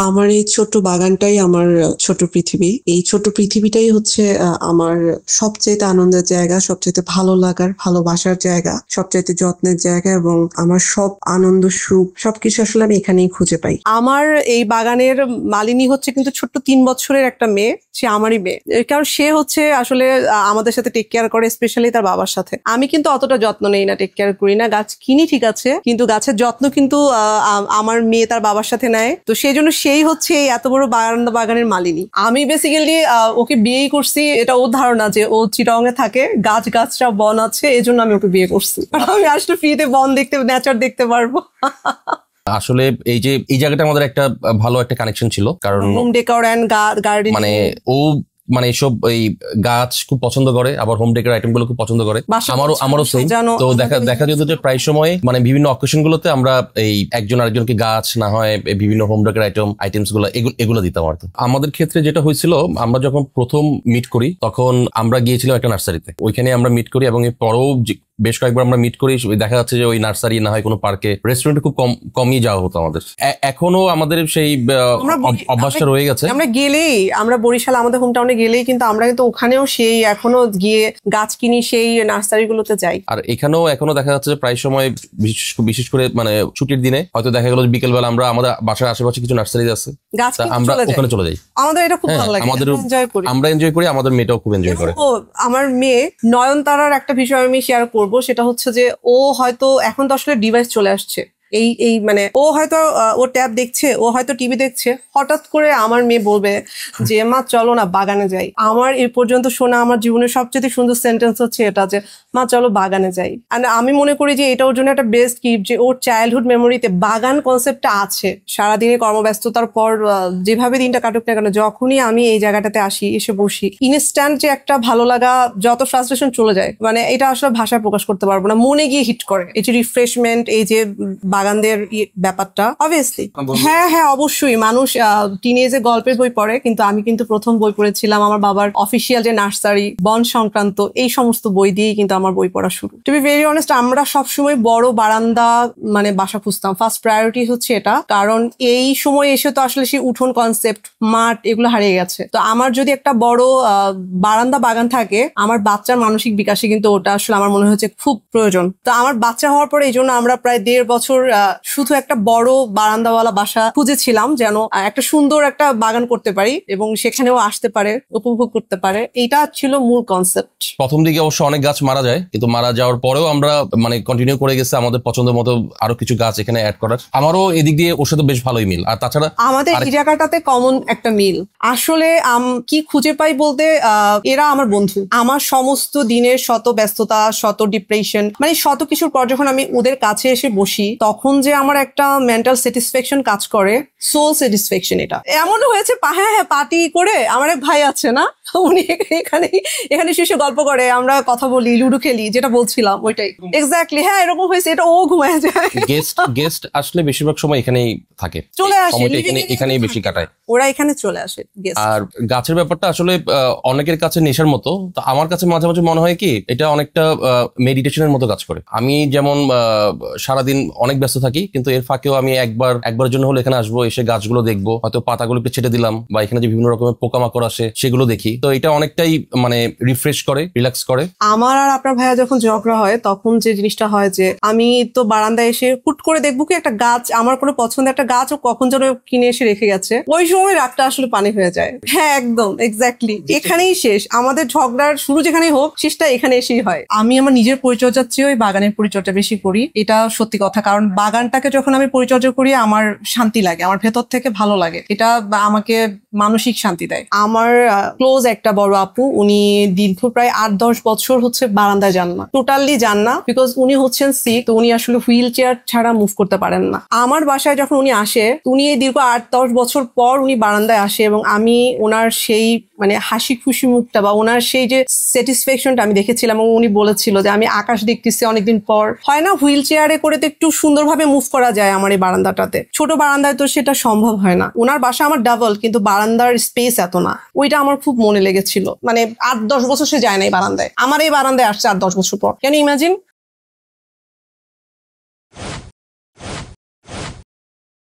আমার এই ছোট্ট বাগানটাই আমার ছোট পৃথিবী। এই ছোট্ট পৃথিবীটাই হচ্ছে আমার সবচাইতে আনন্দের জায়গা, সবচাইতে ভালো লাগার, ভালোবাসার জায়গা, সবচাইতে যত্নের জায়গা এবং আমার সব আনন্দ সুখ সবকিছু আসলে আমি এখানেই খুঁজে পাই। আমার এই বাগানের মালিনী হচ্ছে কিন্তু ছোট্ট 3 বছরের একটা মেয়ে, সে আমারই মেয়ে, কারণ সে হচ্ছে আসলে আমাদের সাথে টেক কেয়ার করে, স্পেশালি তার বাবার সাথে। আমি কিন্তু অতটা যত্ন নেই না, টেক কেয়ার করি না, গাছ কিনি ঠিক আছে, কিন্তু গাছের যত্ন কিন্তু আমার মেয়ে তার বাবার সাথে নেয়। তো সেই জন্য সেই হচ্ছে এই এত বড় বাগানের মালিনী। আমি বেসিক্যালি ওকে বিয়েই করছি, এটা ওর ধারণা যে ও চিটাগং এ থাকে, গাছটা বন আছে, এই জন্য আমি ওকে বিয়ে করছি। আমি আসলে ফ্রিতে বন দেখতে, নেচার দেখতে পারবো। আসলে এই জায়গাটা আমাদের একটা ভালো একটা কানেকশন ছিল, কারণ হোম ডেকোর এন্ড গার্ডেনিং, মানে ও এইসব এই গাছ খুব পছন্দ করে, আবার হোম ডেকোর আইটেম গুলো খুব পছন্দ করে, আমারও সেম। তো দেখা যেত যে প্রায় সময় বিভিন্ন অকেশন গুলোতে আমরা এই একজন আরেকজনকে গাছ না হয় বিভিন্ন হোম ডেকোর আইটেমস গুলো এগুলো দিতাম আর কি। আমাদের ক্ষেত্রে যেটা হয়েছিল, আমরা যখন প্রথম মিট করি তখন আমরা গিয়েছিলাম একটা নার্সারিতে, ওইখানে আমরা মিট করি এবং এর পরেও বেশ কয়েকবার আমরা মিট করি। দেখা যাচ্ছে যে ওই নার্সারি না হয় কোনো পার্কে, রেস্টুরেন্টে খুব কমই যাওয়া হতো আমাদের। এখনো আমাদের সেই অভ্যাসটা রয়ে গেছে। আমরা গেলেই, আমরা বরিশাল আমাদের হোম টাউনে গেলেই কিন্তু আমরা কিন্তু ওখানেও সেই এখনো গিয়ে গাছ কিনি, সেই নার্সারি গুলোতে যাই। আর এখনো দেখা যাচ্ছে যে প্রায় সময় বিশেষ করে ছুটির দিনে হয়তো দেখা গেল বিকেল বেলা আমরা আমাদের বাসার আশেপাশে কিছু নার্সারি আছে, আমরা ওখানে চলে যাই। আমাদের এটা খুব ভালো লাগে, আমরা এনজয় করি, আমাদের মেয়েটাও খুব এনজয় করে। আমার মেয়ে নয়নতারার একটা বিষয় আমি শেয়ার করবো, সেটা হচ্ছে যে ও হয়তো এখন তো আসলে ডিভাইস চলে আসছে, এই ও হয়তো ও ট্যাব দেখছে, ও হয়তো টিভি দেখছে, হঠাৎ করে আমার মেয়ে বলবে যে মা চলো না বাগানে যাই। আমার এই পর্যন্ত শোনা আমার জীবনের সবচেয়ে সুন্দর সেন্টেন্স হচ্ছে এটা, যে মা চলো বাগানে যাই। আর আমি মনে করি যে এটা ওর জন্য একটা বেস্ট গিফট, যে ওর চাইল্ডহুড মেমোরিতে বাগান কনসেপ্টটা আছে। সারাদিনে কর্মব্যস্ততার পর যেভাবে দিনটা কাটুক না কেন, যখনই আমি এই জায়গাটাতে আসি, এসে বসি, ইনস্ট্যান্ট যে একটা ভালো লাগা, যত ফ্রাস্ট্রেশন চলে যায়, এটা আসলে ভাষায় প্রকাশ করতে পারবো না, মনে গিয়ে হিট করে। এই যে রিফ্রেশমেন্ট, এই যে বাগানদের ব্যাপারটা, অবভিয়াসলি হ্যাঁ অবশ্যই মানুষ টিনেজে গল্পের বই পড়ে, কিন্তু আমি কিন্তু প্রথম বই পড়েছিলাম আমার বাবার অফিসিয়াল যে নার্সারি, বন সংক্রান্ত এই সমস্ত বই দিয়েই কিন্তু আমার বই পড়া শুরু। টু বি ভেরি অনেস্ট, আমরা সবসময় বড় বারান্দা বাসা খুঁজতাম, ফার্স্ট প্রায়োরিটি হচ্ছে এটা, কারণ এই সময় এসে তো আসলে সেই উঠোন কনসেপ্ট, মাঠ এগুলো হারিয়ে গেছে। তো আমার যদি একটা বড় বারান্দা বাগান থাকে, আমার বাচ্চার মানসিক বিকাশে কিন্তু ওটা আসলে আমার মনে হচ্ছে খুব প্রয়োজন। তো আমার বাচ্চা হওয়ার পরে এই জন্য আমরা প্রায় 1.5 বছর শুধু একটা বড় বারান্দাওয়ালা বাসা খুঁজেছিলাম, যেন একটা সুন্দর একটা বাগান করতে পারি এবং সেখানেও আসতে পারে, উপভোগ করতে পারে। এইটা ছিল মূল কনসেপ্ট। প্রথম দিকে অবশ্য অনেক গাছ মারা যায়, কিন্তু মারা যাওয়ার পরেও আমরা কন্টিনিউ করে গেছে আমাদের পছন্দের মতো আরো কিছু গাছ এখানে অ্যাড করার। আমারও এদিক দিয়ে ওর সাথে বেশ ভালোই মিল। আর তাছাড়া আমাদের এই জায়গাটাতে কমন একটা মিল আসলে কি খুঁজে পাই বলতে, এরা আমার বন্ধু। আমার সমস্ত দিনের শত ব্যস্ততা, শত ডিপ্রেশন, শত কিছুর পর যখন আমি ওদের কাছে এসে বসি, তখন যে আমার একটা মেন্টাল স্যাটিসফ্যাকশন কাজ করে, সোল স্যাটিসফ্যাকশন। এটা এমনও হয়েছে, হ্যাঁ পার্টি করে, আমার এক ভাই আছে না, উনি এখানে শিশু গল্প করে, আমরা কথা বলি, লুডো খেলি, যেটা বলছিলাম ওইটাই এক্স্যাক্টলি। হ্যাঁ এরকম হয়েছে, এটা ও ঘুমায় যায়। গেস্ট আসলে বেশিরভাগ সময় এখানেই থাকে, চলে আসে, এখানেই বেশি কাটায়, ওরা এখানে চলে আসে। আর গাছের ব্যাপারটা আসলে অনেকের কাছে নেশার মতো, তো আমার কাছে মাঝে মাঝে মনে হয় কি এটা অনেকটা মেডিটেশনের মতো কাজ করে। আমি যেমন সারাদিন অনেক ব্যস্ত থাকি, কিন্তু এর ফাঁকেও আমি একবারের জন্য হলে এখানে আসবো, এসে গাছগুলো দেখবো, হয়তো পাতাগুলো একটু ছেটে দিলাম, বা এখানে যে বিভিন্ন রকমের পোকামাকড় আসে সেগুলো দেখি। তো এটা অনেকটাই রিফ্রেশ করে, রিল্যাক্স করে। আমার আর আপনার ভাইয়া যখন ঝগড়া হয়, তখন যে জিনিসটা হয় যে আমি তো বারান্দায় এসে হুট করে দেখবো কি একটা গাছ, আমার কোনো পছন্দের একটা গাছ ও কখন যেন কিনে এসে রেখে গেছে, ওই সময় রাগটা আসলে পানি হয়ে যায়। হ্যাঁ একদম এক্স্যাক্টলি, এখানেই শেষ আমাদের ঝগড়ার শুরু, যেখানেই হোক শেষটা এখানে এসেই হয়। আমি আমার নিজের পরিচর্যার চেয়ে ওই বাগানের পরিচর্যা বেশি করি, এটা সত্যি কথা। কারণ বাগানটাকে যখন আমি পরিচর্যা করি আমার শান্তি লাগে, আমার ভেতর থেকে ভালো লাগে, এটা আমাকে মানসিক শান্তি দেয়। আমার ক্লোজ একটা বড় আপু, উনি দীর্ঘ প্রায় 8-10 বছর হচ্ছে বারান্দায় যান না, টোটালি যান না, বিকজ উনি হচ্ছেন সিক। তো উনি আসলে হুইল চেয়ার ছাড়া মুভ করতে পারেন না। আমার বাসায় যখন উনি আসে, উনি এই দীর্ঘ 8-10 বছর পর উনি বারান্দায় আসে এবং আমি ওনার সেই হাসি খুশি মুখটা বা ওনার সেই যে স্যাটিসফ্যাকশনটা আমি দেখেছিলাম, এবং উনি বলেছিল যে আমি আকাশ দেখতেছি অনেকদিন পর। হয় না হুইল চেয়ারে করে তো একটু সুন্দরভাবে মুভ করা যায়, আমার এই বারান্দাটাতে, ছোট বারান্দায় তো সেটা সম্ভব হয় না। ওনার বাসা আমার ডাবল, কিন্তু বারান্দার স্পেস এত না। ওইটা আমার খুব মনে লেগেছিল। 8-10 বছর সে যায় না এই বারান্দায়, আমার এই বারান্দায় আসছে 8-10 বছর পর। কেন ইমাজিন,